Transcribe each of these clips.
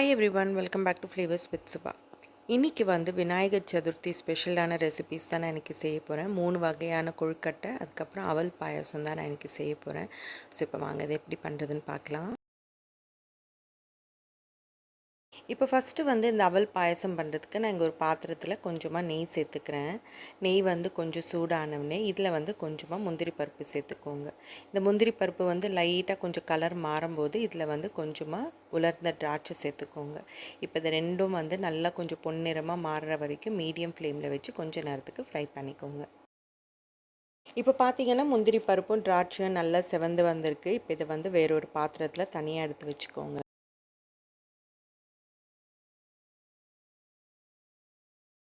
Hi every, welcome back to flavours with Subha. இன்றைக்கி விநாயகர் சதுர்த்தி ஸ்பெஷலான recipes தான் நான் இன்றைக்கி செய்ய போகிறேன். 3 வகையான கொழுக்கட்டை, அதுக்கப்புறம் அவல் பாயாசம் தான் நான் இன்றைக்கி செய்ய போகிறேன். ஸோ இப்போ வாங்க இதை எப்படி பண்ணுறதுன்னு பார்க்கலாம். இப்போ ஃபஸ்ட்டு இந்த அவல் பாயசம் பண்ணுறதுக்கு நான் இங்கே ஒரு பாத்திரத்தில் கொஞ்சமாக நெய் சேர்த்துக்கிறேன். நெய் கொஞ்சம் சூடானவுடனே இதில் கொஞ்சமாக முந்திரி பருப்பு சேர்த்துக்கோங்க. இந்த முந்திரி பருப்பு லைட்டாக கொஞ்சம் கலர் மாறும்போது இதில் கொஞ்சமாக உலர்ந்த திராட்சை சேர்த்துக்கோங்க. இப்போ இது ரெண்டும் நல்லா கொஞ்சம் பொன்னிறமாக மாறுற வரைக்கும் மீடியம் ஃப்ளேமில் வச்சு கொஞ்சம் நேரத்துக்கு ஃப்ரை பண்ணிக்கோங்க. இப்போ பார்த்தீங்கன்னா முந்திரி பருப்பும் திராட்சையும் நல்லா செவந்து வந்திருக்கு. இப்போ இதை வேறொரு பாத்திரத்தில் தனியாக எடுத்து வச்சுக்கோங்க.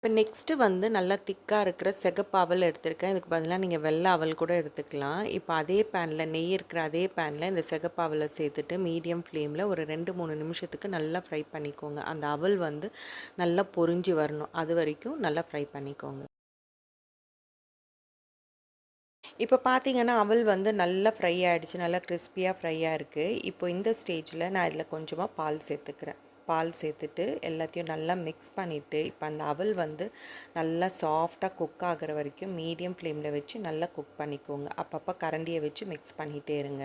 இப்போ நெக்ஸ்ட்டு நல்லா திக்காக இருக்கிற சிகப்பு அவல் எடுத்திருக்கேன். இதுக்கு பதிலாக நீங்கள் வெள்ளை அவல் கூட எடுத்துக்கலாம். இப்போ அதே பேனில் நெய் இருக்கிற அதே பேனில் இந்த சிகப்பு அவலை சேர்த்துட்டு மீடியம் ஃப்ளேமில் ஒரு 2-3 நிமிஷத்துக்கு நல்லா ஃப்ரை பண்ணிக்கோங்க. அந்த அவல் நல்லா பொரிஞ்சு வரணும், அது வரைக்கும் நல்லா ஃப்ரை பண்ணிக்கோங்க. இப்போ பார்த்தீங்கன்னா அவல் நல்லா ஃப்ரை ஆகிடுச்சு, நல்லா கிறிஸ்பியாக ஃப்ரையாக இருக்குது. இப்போ இந்த ஸ்டேஜில் நான் இதில் கொஞ்சமாக பால் சேர்த்துக்கிறேன். பால் சேர்த்துட்டு எல்லாத்தையும் நல்லா மிக்ஸ் பண்ணிவிட்டு இப்போ அந்த அவல் நல்லா சாஃப்டாக குக் ஆகிற வரைக்கும் மீடியம் ஃப்ளேமில் வச்சு நல்லா குக் பண்ணிக்கோங்க. அப்பப்போ கரண்டியை வச்சு மிக்ஸ் பண்ணிகிட்டே இருங்க.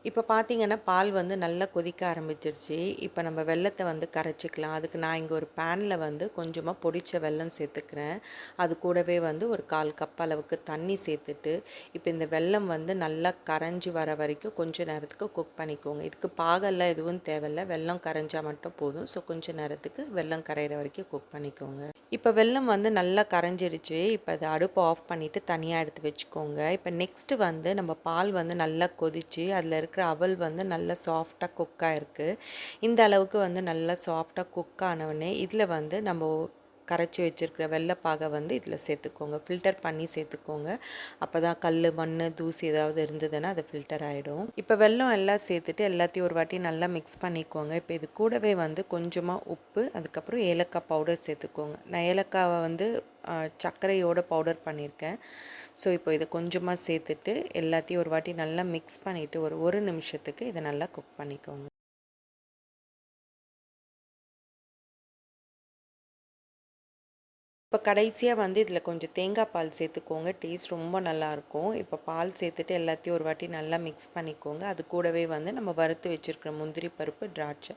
இப்போ பார்த்தீங்கன்னா பால் நல்லா கொதிக்க ஆரம்பிச்சிருச்சு. இப்போ நம்ம வெல்லத்தை கரைச்சிக்கலாம். அதுக்கு நான் இங்கே ஒரு பேனில் கொஞ்சமாக பொடிச்ச வெல்லம் சேர்த்துக்கிறேன். அது கூடவே ஒரு 1/4 கப் அளவுக்கு தண்ணி சேர்த்துட்டு இப்போ இந்த வெல்லம் நல்லா கரைஞ்சி வர வரைக்கும் கொஞ்சம் நேரத்துக்கு குக் பண்ணிக்கோங்க. இதுக்கு பாகெல்லாம் எதுவும் தேவையில்லை, வெல்லம் கரைஞ்சால் மட்டும் போதும். ஸோ கொஞ்சம் நேரத்துக்கு வெல்லம் கரையிற வரைக்கும் குக் பண்ணிக்கோங்க. இப்போ வெல்லம் நல்லா கரைஞ்சிடுச்சு. இப்போ அதை அடுப்பு ஆஃப் பண்ணிவிட்டு தனியாக எடுத்து வச்சுக்கோங்க. இப்போ நெக்ஸ்ட்டு நம்ம பால் நல்லா கொதித்து அதில் இருக்கிற அவல் நல்லா சாஃப்டாக குக் ஆகிருக்கு. இந்த அளவுக்கு நல்லா சாஃப்டாக குக் ஆனவுடனே இதில் நம்ம கரைச்சி வச்சுருக்கிற வெள்ளைப்பாகை இதில் சேர்த்துக்கோங்க. ஃபில்டர் பண்ணி சேர்த்துக்கோங்க. அப்போ தான் கல், மண், தூசி ஏதாவது இருந்ததுன்னா அது ஃபில்டர் ஆகிடும். இப்போ வெல்லம் எல்லாம் சேர்த்துட்டு எல்லாத்தையும் ஒரு வாட்டி நல்லா மிக்ஸ் பண்ணிக்கோங்க. இப்போ இது கூடவே கொஞ்சமாக உப்பு, அதுக்கப்புறம் ஏலக்காய் பவுடர் சேர்த்துக்கோங்க. நான் ஏலக்காவை சர்க்கரையோட பவுடர் பண்ணியிருக்கேன். ஸோ இப்போ இதை கொஞ்சமாக சேர்த்துட்டு எல்லாத்தையும் ஒரு வாட்டி நல்லா மிக்ஸ் பண்ணிவிட்டு ஒரு நிமிஷத்துக்கு இதை நல்லா குக் பண்ணிக்கோங்க. இப்போ கடைசியாக இதில் கொஞ்சம் தேங்காய் பால் சேர்த்துக்கோங்க. டேஸ்ட் ரொம்ப நல்லாயிருக்கும். இப்போ பால் சேர்த்துட்டு எல்லாத்தையும் ஒரு வாட்டி நல்லா மிக்ஸ் பண்ணிக்கோங்க. அது கூடவே நம்ம வறுத்து வச்சுருக்கிற முந்திரி பருப்பு, திராட்சை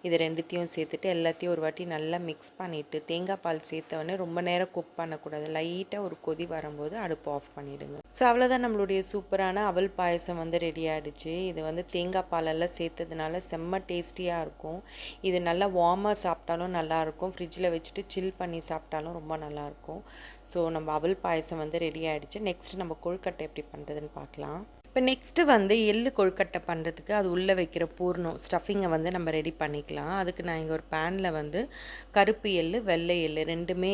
இது ரெண்டுத்தையும் சேர்த்துட்டு எல்லாத்தையும் ஒரு வாட்டி நல்லா மிக்ஸ் பண்ணிவிட்டு தேங்காய் பால் சேர்த்தவொடனே ரொம்ப நேரம் குக் பண்ணக்கூடாது. லைட்டாக ஒரு கொதி வரும்போது அடுப்பு ஆஃப் பண்ணிவிடுங்க. ஸோ அவ்வளோதான், நம்மளுடைய சூப்பரான அவல் பாயசம் ரெடி ஆகிடுச்சு. இது தேங்காய் பாலெல்லாம் சேர்த்ததுனால செம்ம டேஸ்டியாக இருக்கும். இது நல்லா வார்மாக சாப்பிட்டாலும் நல்லாயிருக்கும், ஃப்ரிட்ஜில் வச்சுட்டு சில் பண்ணி சாப்பிட்டாலும் ரொம்ப நல்லாயிருக்கும். ஸோ நம்ம அவல் பாயசம் ரெடி ஆகிடுச்சு. நெக்ஸ்ட் நம்ம கொழுக்கட்டை எப்படி பண்ணுறதுன்னு பார்க்கலாம். இப்போ நெக்ஸ்ட்டு எள்ளு கொழுக்கட்டை பண்ணுறதுக்கு அது உள்ளே வைக்கிற பூர்ணம் ஸ்டஃபிங்கை நம்ம ரெடி பண்ணிக்கலாம். அதுக்கு நான் இங்கே ஒரு பேனில் கருப்பு எள்ளு, வெள்ளை எள்ளு ரெண்டுமே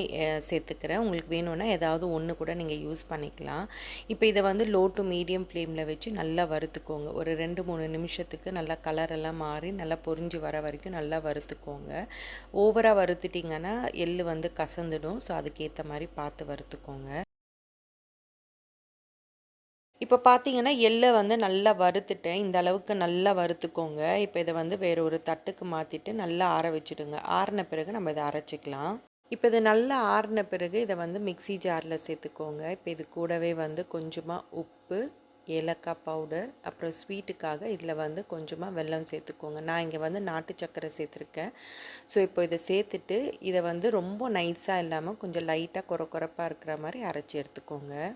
சேர்த்துக்கிறேன். உங்களுக்கு வேணும்னா ஏதாவது ஒன்று கூட நீங்கள் யூஸ் பண்ணிக்கலாம். இப்போ இதை லோ டு மீடியம் ஃப்ளேமில் வச்சு நல்லா வறுத்துக்கோங்க. ஒரு 2-3 நிமிஷத்துக்கு நல்லா கலரெல்லாம் மாறி நல்லா பொரிஞ்சு வர வரைக்கும் நல்லா வறுத்துக்கோங்க. ஓவராக வறுத்துட்டிங்கன்னா எள்ளு கசந்துடும். ஸோ அதுக்கேற்ற மாதிரி பார்த்து வறுத்துக்கோங்க. இப்போ பார்த்தீங்கன்னா எள்ளை நல்லா வறுத்துட்டேன். இந்த அளவுக்கு நல்லா வறுத்துக்கோங்க. இப்போ இதை வேறு ஒரு தட்டுக்கு மாற்றிட்டு நல்லா ஆற வச்சுடுங்க. ஆறின பிறகு நம்ம இதை அரைச்சிக்கலாம். இப்போ இது நல்லா ஆறின பிறகு இதை மிக்ஸி ஜாரில் சேர்த்துக்கோங்க. இப்போ இது கூடவே கொஞ்சமாக உப்பு, ஏலக்காய் பவுடர், அப்புறம் ஸ்வீட்டுக்காக இதில் கொஞ்சமாக வெல்லம் சேர்த்துக்கோங்க. நான் இங்கே நாட்டு சர்க்கரை சேர்த்துருக்கேன். ஸோ இப்போ இதை சேர்த்துட்டு இதை ரொம்ப நைஸாக இல்லாமல் கொஞ்சம் லைட்டாக கொரப்பாக இருக்கிற மாதிரி அரைச்சி எடுத்துக்கோங்க.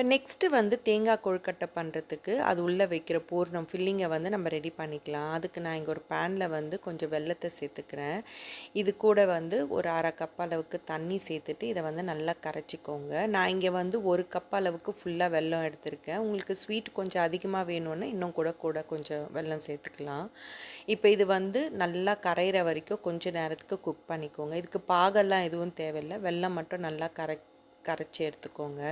இப்போ நெக்ஸ்ட்டு தேங்காய் கொழுக்கட்டை பண்ணுறதுக்கு அது உள்ளே வைக்கிற பூர்ணம் ஃபில்லிங்கை நம்ம ரெடி பண்ணிக்கலாம். அதுக்கு நான் இங்கே ஒரு பேனில் கொஞ்சம் வெல்லத்தை சேர்த்துக்கிறேன். இது கூட ஒரு 1/2 கப் அளவுக்கு தண்ணி சேர்த்துட்டு இதை நல்லா கரைச்சிக்கோங்க. நான் இங்கே 1 கப் அளவுக்கு ஃபுல்லாக வெல்லம் எடுத்திருக்கேன். உங்களுக்கு ஸ்வீட் கொஞ்சம் அதிகமாக வேணும்னா இன்னும் கூட கொஞ்சம் வெல்லம் சேர்த்துக்கலாம். இப்போ இது நல்லா கரையிற வரைக்கும் கொஞ்சம் நேரத்துக்கு குக் பண்ணிக்கோங்க. இதுக்கு பாகெல்லாம் எதுவும் தேவையில்லை, வெல்லம் மட்டும் நல்லா கரைச்சி எடுத்துக்கோங்க.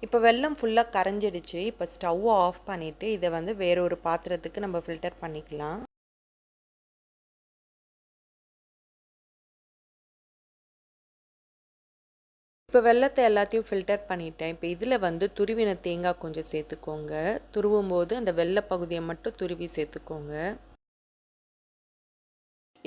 இப்போ வெல்லம் ஃபுல்லாக கரைஞ்சிடுச்சு. இப்போ ஸ்டவ்வை ஆஃப் பண்ணிவிட்டு இதை வேற ஒரு பாத்திரத்துக்கு நம்ம ஃபில்டர் பண்ணிக்கலாம். இப்போ வெல்லத்த எல்லாத்தையும் ஃபில்டர் பண்ணிட்டேன். இப்போ இதில வந்து துருவின தேங்காய் கொஞ்சம் சேர்த்துக்கோங்க. துருவும்போது அந்த வெள்ள பகுதிய மட்டும் துருவி சேர்த்துக்கோங்க.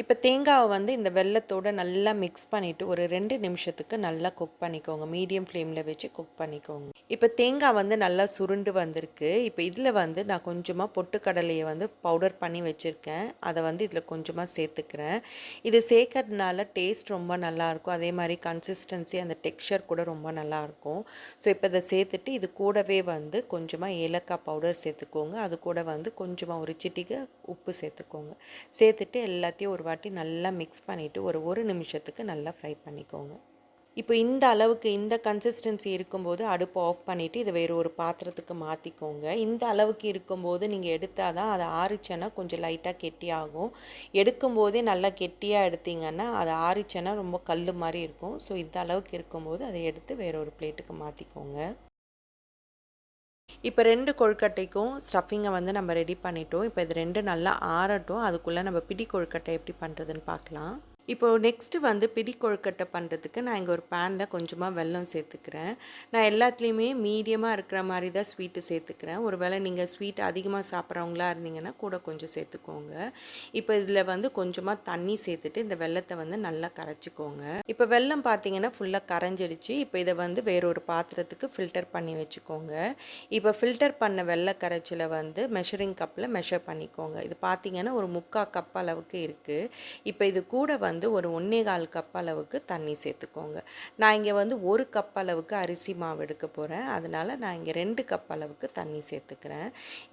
இப்போ தேங்காவ வந்து இந்த வெல்லத்தோட நல்லா மிக்ஸ் பண்ணிவிட்டு ஒரு 2 நிமிஷத்துக்கு நல்லா குக் பண்ணிக்கோங்க. மீடியம் ஃப்ளேமில் வச்சு குக் பண்ணிக்கோங்க. இப்போ தேங்காய் வந்து நல்லா சுருண்டு வந்திருக்கு. இப்போ இதில் வந்து நான் கொஞ்சமாக பொட்டுக்கடலைய வந்து பவுடர் பண்ணி வச்சுருக்கேன். அதை வந்து இதில் கொஞ்சமாக சேர்த்துக்கிறேன். இது சேர்க்கறதுனால டேஸ்ட் ரொம்ப நல்லாயிருக்கும். அதே மாதிரி கன்சிஸ்டன்சி அந்த டெக்ஸ்சர் கூட ரொம்ப நல்லாயிருக்கும். ஸோ இப்போ இதை சேர்த்துட்டு இது கூடவே வந்து கொஞ்சமாக ஏலக்காய் பவுடர் சேர்த்துக்கோங்க. அது கூட வந்து கொஞ்சமாக ஒரு சிட்டிகை உப்பு சேர்த்துக்கோங்க. சேர்த்துட்டு எல்லாத்தையும் ஒரு வாட்டி நல்லா மிக்ஸ் பண்ணிவிட்டு ஒரு நிமிஷத்துக்கு நல்லா ஃப்ரை பண்ணிக்கோங்க. இப்போ இந்த அளவுக்கு இந்த கன்சிஸ்டன்சி இருக்கும்போது அடுப்பு ஆஃப் பண்ணிவிட்டு இதை வேறு ஒரு பாத்திரத்துக்கு மாற்றிக்கோங்க. இந்த அளவுக்கு இருக்கும்போது நீங்கள் எடுத்தால் தான் அது ஆறிச்சேன்னா கொஞ்சம் லைட்டாக கெட்டியாகும். எடுக்கும்போதே நல்லா கெட்டியாக எடுத்திங்கன்னா அது ஆறிச்சேன்னா ரொம்ப கல் மாதிரி இருக்கும். ஸோ இந்த அளவுக்கு இருக்கும்போது அதை எடுத்து வேற ஒரு பிளேட்டுக்கு மாற்றிக்கோங்க. இப்போ 2 கொழுக்கட்டைக்கும் ஸ்டஃபிங்கை வந்து நம்ம ரெடி பண்ணிட்டோம். இப்போ இது 2 நல்லா ஆறட்டும். அதுக்குள்ளே நம்ம பிடி கொழுக்கட்டை எப்படி பண்ணுறதுன்னு பார்க்கலாம். இப்போது நெக்ஸ்ட்டு வந்து பிடி கொழுக்கட்டை பண்ணுறதுக்கு நான் இங்கே ஒரு பேனில் கொஞ்சமாக வெல்லம் சேர்த்துக்கிறேன். நான் எல்லாத்துலேயுமே மீடியமாக இருக்கிற மாதிரி தான் ஸ்வீட்டு சேர்த்துக்கிறேன். ஒரு வேளை நீங்கள் ஸ்வீட் அதிகமாக சாப்பிட்றவங்களா இருந்தீங்கன்னா கூட கொஞ்சம் சேர்த்துக்கோங்க. இப்போ இதில் வந்து கொஞ்சமாக தண்ணி சேர்த்துட்டு இந்த வெல்லத்தை வந்து நல்லா கரைச்சிக்கோங்க. இப்போ வெல்லம் பார்த்தீங்கன்னா ஃபுல்லாக கரைஞ்சிடுச்சு. இப்போ இதை வந்து வேறொரு பாத்திரத்துக்கு ஃபில்டர் பண்ணி வச்சுக்கோங்க. இப்போ ஃபில்டர் பண்ண வெல்ல கரைச்சலை வந்து மெஷரிங் கப்பில் மெஷர் பண்ணிக்கோங்க. இது பார்த்தீங்கன்னா ஒரு 3/4 கப் அளவுக்கு இருக்குது. இப்போ இது கூட வந்து ஒரு 1 1/4 கப் அளவுக்கு தண்ணி சேர்த்துக்கோங்க. நான் இங்கே வந்து 1 கப் அளவுக்கு அரிசி மாவு எடுக்க போகிறேன். அதனால் நான் இங்கே 2 கப் அளவுக்கு தண்ணி சேர்த்துக்கிறேன்.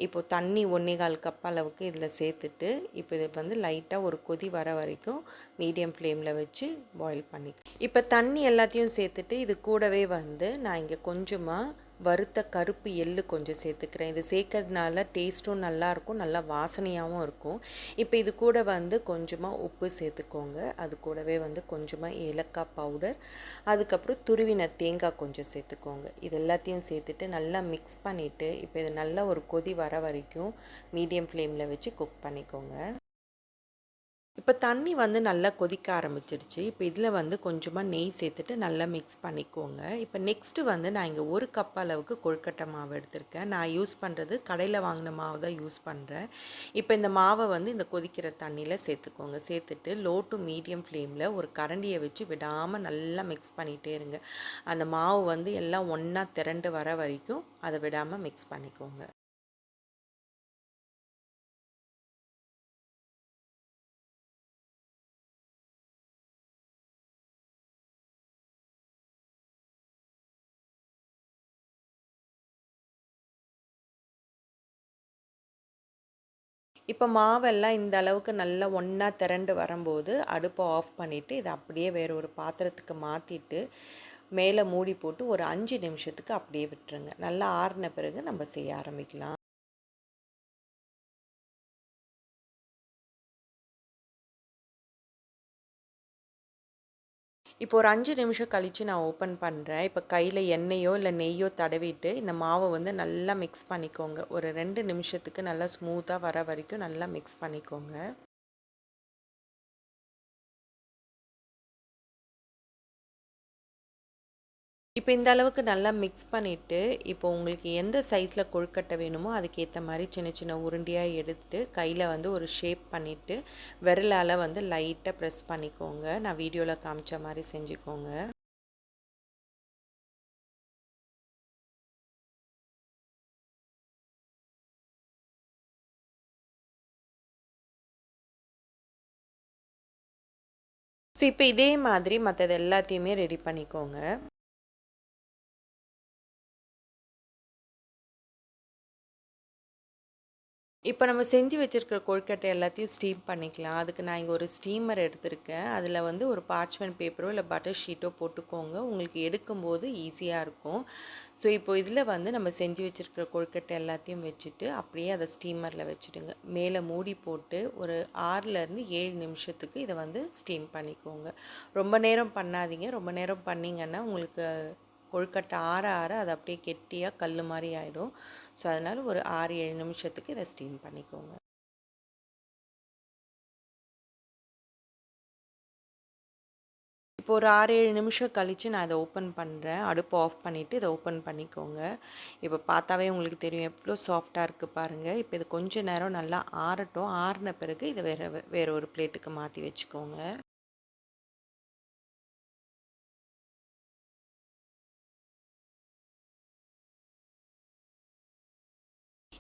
இப்போது தண்ணி 1 1/4 கப் அளவுக்கு இதில் சேர்த்துட்டு இப்போ இது வந்து லைட்டாக ஒரு கொதி வர வரைக்கும் மீடியம் ஃப்ளேமில் வச்சு பாயில் பண்ணி இப்போ தண்ணி எல்லாத்தையும் சேர்த்துட்டு இது கூடவே வந்து நான் இங்கே கொஞ்சமாக வறுத்த கருப்பு எள்ளு கொஞ்சம் சேர்த்துக்கிறேன். இது சேர்க்கறதுனால டேஸ்ட்டும் நல்லாயிருக்கும், நல்லா வாசனையாகவும் இருக்கும். இப்போ இது கூட வந்து கொஞ்சமாக உப்பு சேர்த்துக்கோங்க. அது கூடவே வந்து கொஞ்சமாக ஏலக்காய் பவுடர், அதுக்கப்புறம் துருவின தேங்காய் கொஞ்சம் சேர்த்துக்கோங்க. இது எல்லாத்தையும் சேர்த்துட்டு நல்லா மிக்ஸ் பண்ணிவிட்டு இப்போ இது நல்லா ஒரு கொதி வர வரைக்கும் மீடியம் ஃப்ளேமில் வச்சு குக் பண்ணிக்கோங்க. இப்போ தண்ணி வந்து நல்லா கொதிக்க ஆரம்பிச்சிடுச்சு. இப்போ இதில் வந்து கொஞ்சமாக நெய் சேர்த்துட்டு நல்லா மிக்ஸ் பண்ணிக்கோங்க. இப்போ நெக்ஸ்ட்டு வந்து நான் இங்கே 1 கப் அளவுக்கு கொழுக்கட்டை மாவு எடுத்திருக்கேன். நான் யூஸ் பண்ணுறது கடையில் வாங்கின மாவு தான் யூஸ் பண்ணுறேன். இப்போ இந்த மாவை வந்து இந்த கொதிக்கிற தண்ணியில் சேர்த்துக்கோங்க. சேர்த்துட்டு லோ டு மீடியம் ஃப்ளேமில் ஒரு கரண்டியை வச்சு விடாமல் நல்லா மிக்ஸ் பண்ணிகிட்டே இருங்க. அந்த மாவு வந்து எல்லாம் ஒன்றா திரண்டு வர வரைக்கும் அதை விடாமல் மிக்ஸ் பண்ணிக்கோங்க. இப்போ மாவெல்லாம் இந்த அளவுக்கு நல்லா ஒன்றா திரண்டு வரும்போது அடுப்பை ஆஃப் பண்ணிவிட்டு இதை அப்படியே வேறு ஒரு பாத்திரத்துக்கு மாற்றிட்டு மேலே மூடி போட்டு ஒரு 5 நிமிஷத்துக்கு அப்படியே விட்டுருங்க. நல்லா ஆறின பிறகு நம்ம செய்ய ஆரம்பிக்கலாம். இப்போ ஒரு 5 நிமிஷம் கழித்து நான் ஓப்பன் பண்ணுறேன். இப்போ கையில் எண்ணெயோ இல்லை நெய்யோ தடவிட்டு இந்த மாவை வந்து நல்லா மிக்ஸ் பண்ணிக்கோங்க. ஒரு 2 நிமிஷத்துக்கு நல்லா ஸ்மூத்தாக வர வரைக்கும் நல்லா மிக்ஸ் பண்ணிக்கோங்க. இப்போ இந்த அளவுக்கு நல்லா மிக்ஸ் பண்ணிவிட்டு இப்போ உங்களுக்கு எந்த சைஸில் கொழுக்கட்டை வேணுமோ அதுக்கேற்ற மாதிரி சின்ன சின்ன உருண்டையாக எடுத்து கையில் வந்து ஒரு ஷேப் பண்ணிவிட்டு விரலால் வந்து லைட்டாக ப்ரெஸ் பண்ணிக்கோங்க. நான் வீடியோவில் காமிச்ச மாதிரி செஞ்சுக்கோங்க. ஸோ இப்போ இதே மாதிரி மற்றது எல்லாத்தையுமே ரெடி பண்ணிக்கோங்க. இப்போ நம்ம செஞ்சு வச்சுருக்கிற கொழுக்கட்டை எல்லாத்தையும் ஸ்டீம் பண்ணிக்கலாம். அதுக்கு நான் இங்கே ஒரு ஸ்டீமர் எடுத்திருக்கேன். அதில் வந்து ஒரு பார்ச்மெண்ட் பேப்பரோ இல்லை பட்டர் ஷீட்டோ போட்டுக்கோங்க. உங்களுக்கு எடுக்கும்போது ஈஸியாக இருக்கும். ஸோ இப்போ இதில் வந்து நம்ம செஞ்சு வச்சுருக்கிற கொழுக்கட்டை எல்லாத்தையும் வச்சுட்டு அப்படியே அதை ஸ்டீமரில் வச்சுடுங்க. மேலே மூடி போட்டு ஒரு 6லேருந்து 7 நிமிஷத்துக்கு இதை வந்து ஸ்டீம் பண்ணிக்கோங்க. ரொம்ப நேரம் பண்ணாதீங்க. ரொம்ப நேரம் பண்ணிங்கன்னா உங்களுக்கு கொழுக்கட்டை ஆற ஆற அது அப்படியே கெட்டியாக கல் மாதிரி ஆகிடும். ஸோ அதனால் ஒரு 6 7 நிமிஷத்துக்கு இதை ஸ்டீம் பண்ணிக்கோங்க. இப்போ ஒரு 6, 7 நிமிஷம் கழித்து நான் இதை ஓப்பன் பண்ணுறேன். அடுப்பு ஆஃப் பண்ணிவிட்டு இதை ஓப்பன் பண்ணிக்கோங்க. இப்போ பார்த்தாவே உங்களுக்கு தெரியும் எவ்வளோ சாஃப்டாக இருக்குது பாருங்கள். இப்போ இது கொஞ்ச நேரம் நல்லா ஆறட்டும். ஆறின பிறகு இதை வேறு ஒரு பிளேட்டுக்கு மாற்றி வச்சுக்கோங்க.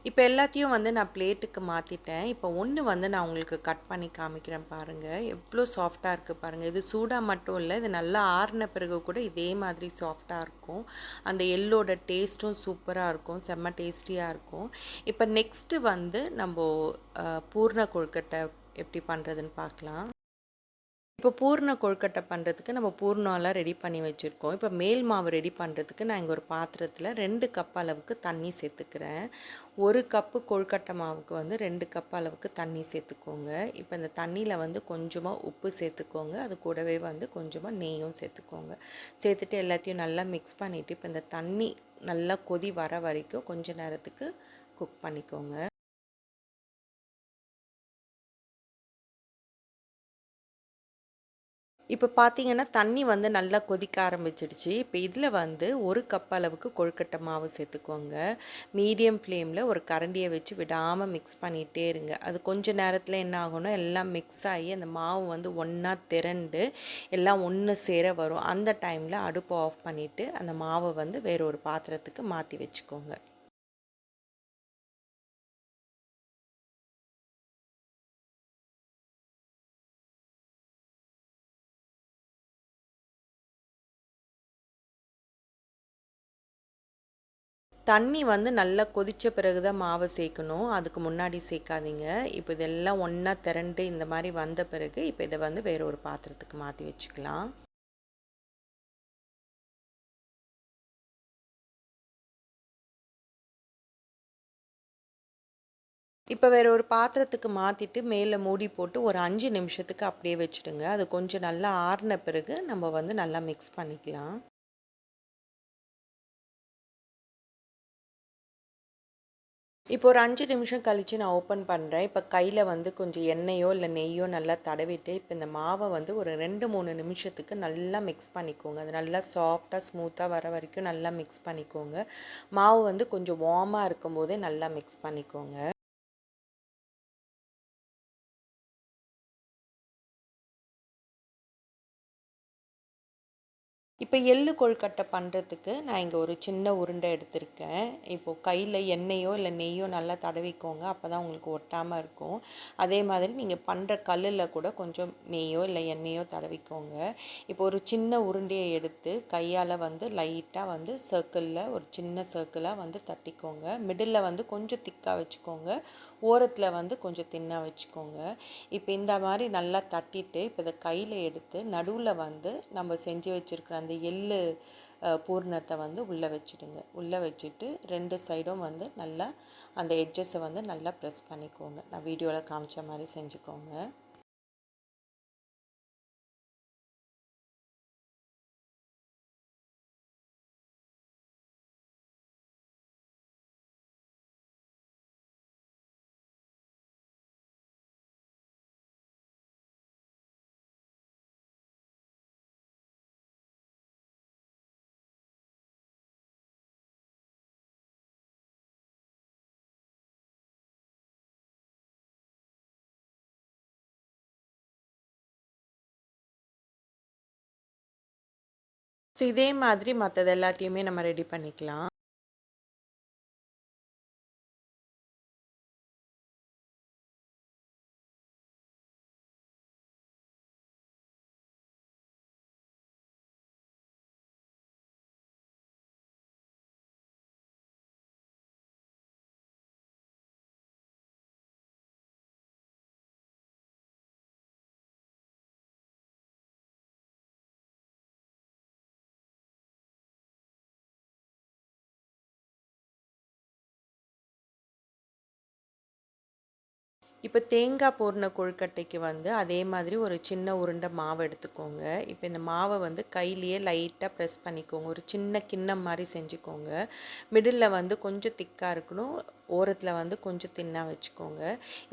இப்போ எல்லாத்தையும் வந்து நான் பிளேட்டுக்கு மாற்றிட்டேன். இப்போ ஒன்று வந்து நான் உங்களுக்கு கட் பண்ணி காமிக்கிறேன் பாருங்கள். எவ்வளோ சாஃப்டாக இருக்குது பாருங்கள். இது சூடாக மட்டும் இல்லை, இது நல்லா ஆறின பிறகு கூட இதே மாதிரி சாஃப்டாக இருக்கும். அந்த எள்ளோட டேஸ்ட்டும் சூப்பராக இருக்கும், செம்ம டேஸ்டியாக இருக்கும். இப்போ நெக்ஸ்ட்டு வந்து நம்ம பூர்ண கொழுக்கட்டை எப்படி பண்ணுறதுன்னு பார்க்கலாம். இப்போ பூர்ண கொழுக்கட்டை பண்ணுறதுக்கு நம்ம பூர்ணம்லாம் ரெடி பண்ணி வச்சுருக்கோம். இப்போ மேல் மாவு ரெடி பண்ணுறதுக்கு நான் இங்கே ஒரு பாத்திரத்தில் 2 கப் அளவுக்கு தண்ணி சேர்த்துக்கிறேன். 1 கப்பு கொழுக்கட்டை மாவுக்கு வந்து 2 கப் அளவுக்கு தண்ணி சேர்த்துக்கோங்க. இப்போ இந்த தண்ணியில் வந்து கொஞ்சமாக உப்பு சேர்த்துக்கோங்க. அது கூடவே வந்து கொஞ்சமாக நெய்யும் சேர்த்துக்கோங்க. சேர்த்துட்டு எல்லாத்தையும் நல்லா மிக்ஸ் பண்ணிவிட்டு இப்போ இந்த தண்ணி நல்லா கொதி வர வரைக்கும் கொஞ்ச நேரத்துக்கு குக் பண்ணிக்கோங்க. இப்போ பார்த்தீங்கன்னா, தண்ணி வந்து நல்லா கொதிக்க ஆரம்பிச்சிடுச்சு. இப்போ இதில வந்து 1 கப் அளவுக்கு கொழுக்கட்டை மாவு சேர்த்துக்கோங்க. மீடியம் ஃப்ளேமில ஒரு கரண்டிய வச்சு விடாம மிக்ஸ் பண்ணிகிட்டே இருங்க. அது கொஞ்ச நேரத்தில என்ன ஆகும்னா, எல்லாம் மிக்ஸ் ஆகி அந்த மாவு வந்து ஒண்ணா திரண்டு எல்லாம் ஒண்ணு சேர வரும். அந்த டைமில அடுப்ப ஆஃப் பண்ணிவிட்டு, அந்த மாவை வந்து வேற ஒரு பாத்திரத்துக்கு மாத்தி வச்சுக்கோங்க. தண்ணி வந்து நல்லா கொதித்த பிறகு தான் மாவை சேர்க்கணும். அதுக்கு முன்னாடி சேர்க்காதீங்க. இப்போ இதெல்லாம் ஒன்றா திரண்டு இந்த மாதிரி வந்த பிறகு இப்போ இதை வந்து வேற ஒரு பாத்திரத்துக்கு மாற்றி வச்சுக்கலாம். இப்போ வேற ஒரு பாத்திரத்துக்கு மாற்றிட்டு மேலே மூடி போட்டு ஒரு 5 நிமிஷத்துக்கு அப்படியே வச்சுடுங்க. அது கொஞ்சம் நல்லா ஆறின பிறகு நம்ம வந்து நல்லா மிக்ஸ் பண்ணிக்கலாம். இப்போ ஒரு 5 நிமிஷம் கழித்து நான் ஓப்பன் பண்ணுறேன். இப்போ கையில் வந்து கொஞ்சம் எண்ணெயோ இல்லை நெய்யோ நல்லா தடவிட்டு இப்போ இந்த மாவை வந்து ஒரு 2, 3 நிமிஷத்துக்கு நல்லா மிக்ஸ் பண்ணிக்கோங்க. அது நல்லா சாஃப்டாக ஸ்மூத்தாக வர வரைக்கும் நல்லா மிக்ஸ் பண்ணிக்கோங்க. மாவு வந்து கொஞ்சம் வார்மாக இருக்கும்போதே நல்லா மிக்ஸ் பண்ணிக்கோங்க. இப்போ எள்ளு கொழுக்கட்டை பண்ணுறதுக்கு நான் இங்கே ஒரு சின்ன உருண்டை எடுத்திருக்கேன். இப்போது கையில் எண்ணெயோ இல்லை நெய்யோ நல்லா தடவிக்கோங்க. அப்போ தான் உங்களுக்கு ஒட்டாமல் இருக்கும். அதே மாதிரி நீங்கள் பண்ணுற கல்லில் கூட கொஞ்சம் நெய்யோ இல்லை எண்ணெயோ தடவிக்கோங்க. இப்போ ஒரு சின்ன உருண்டையை எடுத்து கையால் வந்து லைட்டாக வந்து சர்க்கிளில் ஒரு சின்ன சர்க்கிளாக வந்து தட்டிக்கோங்க. மிடில் வந்து கொஞ்சம் திக்காக வச்சுக்கோங்க. ஓரத்தில் வந்து கொஞ்சம் தின்னாக வச்சுக்கோங்க. இப்போ இந்த மாதிரி நல்லா தட்டிட்டு இப்போ இதை கையில் எடுத்து நடுவில் வந்து நம்ம செஞ்சு வச்சுருக்கிற அந்த எள்ளு பூர்ணத்தை வந்து உள்ளே வச்சுடுங்க. உள்ளே வச்சுட்டு 2 சைடும் வந்து நல்லா அந்த எட்ஜஸை வந்து நல்லா ப்ரெஸ் பண்ணிக்கோங்க. நான் வீடியோவில் காமிச்ச மாதிரி செஞ்சுக்கோங்க. ஸோ இதே மாதிரி மற்றது எல்லாத்தையுமே நம்ம ரெடி பண்ணிக்கலாம். இப்போ தேங்காய் பூரண கொழுக்கட்டைக்கு வந்து அதே மாதிரி ஒரு சின்ன உருண்டை மாவு எடுத்துக்கோங்க. இப்போ இந்த மாவை வந்து கையிலேயே லைட்டாக ப்ரெஸ் பண்ணிக்கோங்க. ஒரு சின்ன கிண்ணம் மாதிரி செஞ்சுக்கோங்க. மிடில் வந்து கொஞ்சம் திக்காக இருக்கணும். ஓரத்தில் வந்து கொஞ்சம் தின்னாக வச்சுக்கோங்க.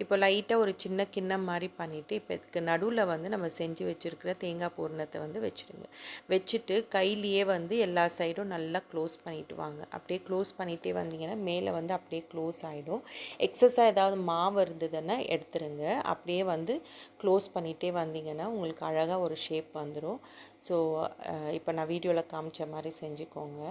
இப்போ லைட்டாக ஒரு சின்ன கிண்ணம் மாதிரி பண்ணிவிட்டு இப்போ இதுக்கு நடுவில் வந்து நம்ம செஞ்சு வச்சுருக்கிற தேங்காய் பூரணத்தை வந்து வச்சுருங்க. வச்சுட்டு கையிலேயே வந்து எல்லா சைடும் நல்லா க்ளோஸ் பண்ணிவிட்டு வாங்க. அப்படியே க்ளோஸ் பண்ணிகிட்டே வந்தீங்கன்னா மேலே வந்து அப்படியே க்ளோஸ் ஆகிடும். எக்ஸஸாக ஏதாவது மாவு இருந்ததுன்னா எடுத்துருங்க. அப்படியே வந்து க்ளோஸ் பண்ணிகிட்டே வந்தீங்கன்னா உங்களுக்கு அழகாக ஒரு ஷேப் வந்துடும். ஸோ இப்போ நான் வீடியோவில் காமிச்ச மாதிரி செஞ்சுக்கோங்க.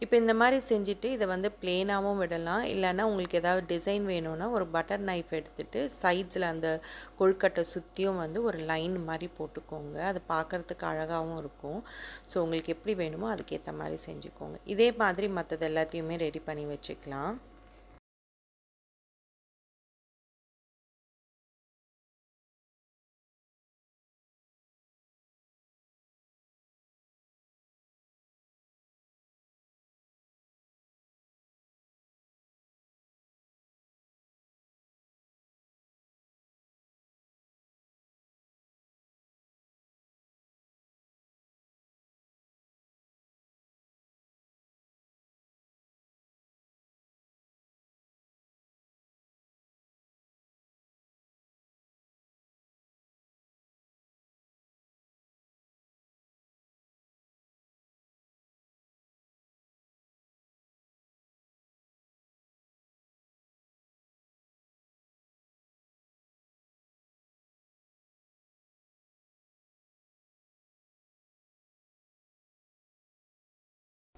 இப்போ இந்த மாதிரி செஞ்சுட்டு இதை வந்து ப்ளெயினாகவும் விடலாம். இல்லைன்னா உங்களுக்கு ஏதாவது டிசைன் வேணும்னா ஒரு பட்டர் நைஃப் எடுத்துகிட்டு சைட்ஸில் அந்த கொழுக்கட்டை சுற்றியும் வந்து ஒரு லைன் மாதிரி போட்டுக்கோங்க. அது பார்க்குறதுக்கு அழகாகவும் இருக்கும். ஸோ உங்களுக்கு எப்படி வேணுமோ அதுக்கேற்ற மாதிரி செஞ்சுக்கோங்க. இதே மாதிரி மற்றது எல்லாத்தையுமே ரெடி பண்ணி வச்சுக்கலாம்.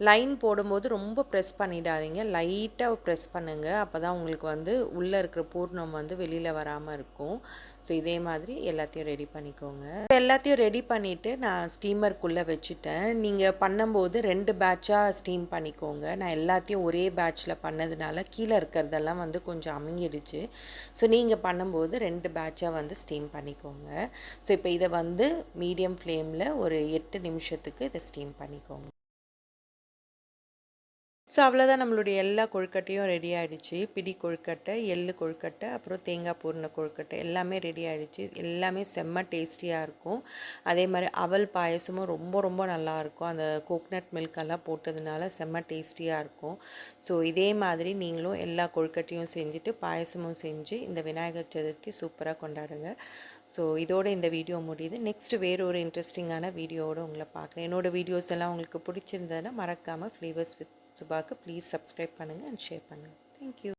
லைன் போடும்போது ரொம்ப ப்ரெஸ் பண்ணிடாதீங்க. லைட்டாக ப்ரெஸ் பண்ணுங்க. அப்போ தான் உங்களுக்கு வந்து உள்ளே இருக்கிற பூர்ணம் வந்து வெளியில் வராமல் இருக்கும். ஸோ இதே மாதிரி எல்லாத்தையும் ரெடி பண்ணிக்கோங்க. எல்லாத்தையும் ரெடி பண்ணிவிட்டு நான் ஸ்டீமருக்குள்ளே வச்சுட்டேன். நீங்கள் பண்ணும்போது 2 பேட்சாக ஸ்டீம் பண்ணிக்கோங்க. நான் எல்லாத்தையும் ஒரே பேட்சில் பண்ணதுனால கீழே இருக்கிறதெல்லாம் வந்து கொஞ்சம் அமுங்கிடுச்சு. ஸோ நீங்கள் பண்ணும்போது 2 பேட்சாக வந்து ஸ்டீம் பண்ணிக்கோங்க. ஸோ இப்போ இதை வந்து மீடியம் ஃப்ளேமில் ஒரு 8 நிமிஷத்துக்கு இதை ஸ்டீம் பண்ணிக்கோங்க. ஸோ அவ்வளோதான், நம்மளுடைய எல்லா கொழுக்கட்டையும் ரெடி ஆகிடுச்சு. பிடி கொழுக்கட்டை, எள்ளு கொழுக்கட்டை, அப்புறம் தேங்காய் பூரண கொழுக்கட்டை எல்லாமே ரெடி ஆகிடுச்சு. எல்லாமே செம்ம டேஸ்டியாக இருக்கும். அதே மாதிரி அவல் பாயசமும் ரொம்ப ரொம்ப நல்லாயிருக்கும். அந்த கோக்னட் மில்கெல்லாம் போட்டதுனால செம்ம டேஸ்டியாக இருக்கும். ஸோ இதே மாதிரி நீங்களும் எல்லா கொழுக்கட்டையும் செஞ்சுட்டு பாயசமும் செஞ்சு இந்த விநாயகர் சதுர்த்தி சூப்பராக கொண்டாடுங்க. ஸோ இதோட இந்த வீடியோ முடியுது. நெக்ஸ்ட்டு வேறு ஒரு இன்ட்ரெஸ்டிங்கான வீடியோவோடு உங்களை பார்க்குறேன். என்னோடய வீடியோஸ் எல்லாம் உங்களுக்கு பிடிச்சிருந்ததுன்னா மறக்காமல் ஃப்ளேவர்ஸ் வித் சுபாக்கு ப்ளீஸ் சப்ஸ்கிரைப் பண்ணுங்கள் அண்ட் ஷேர் பண்ணுங்கள். தேங்க்யூ.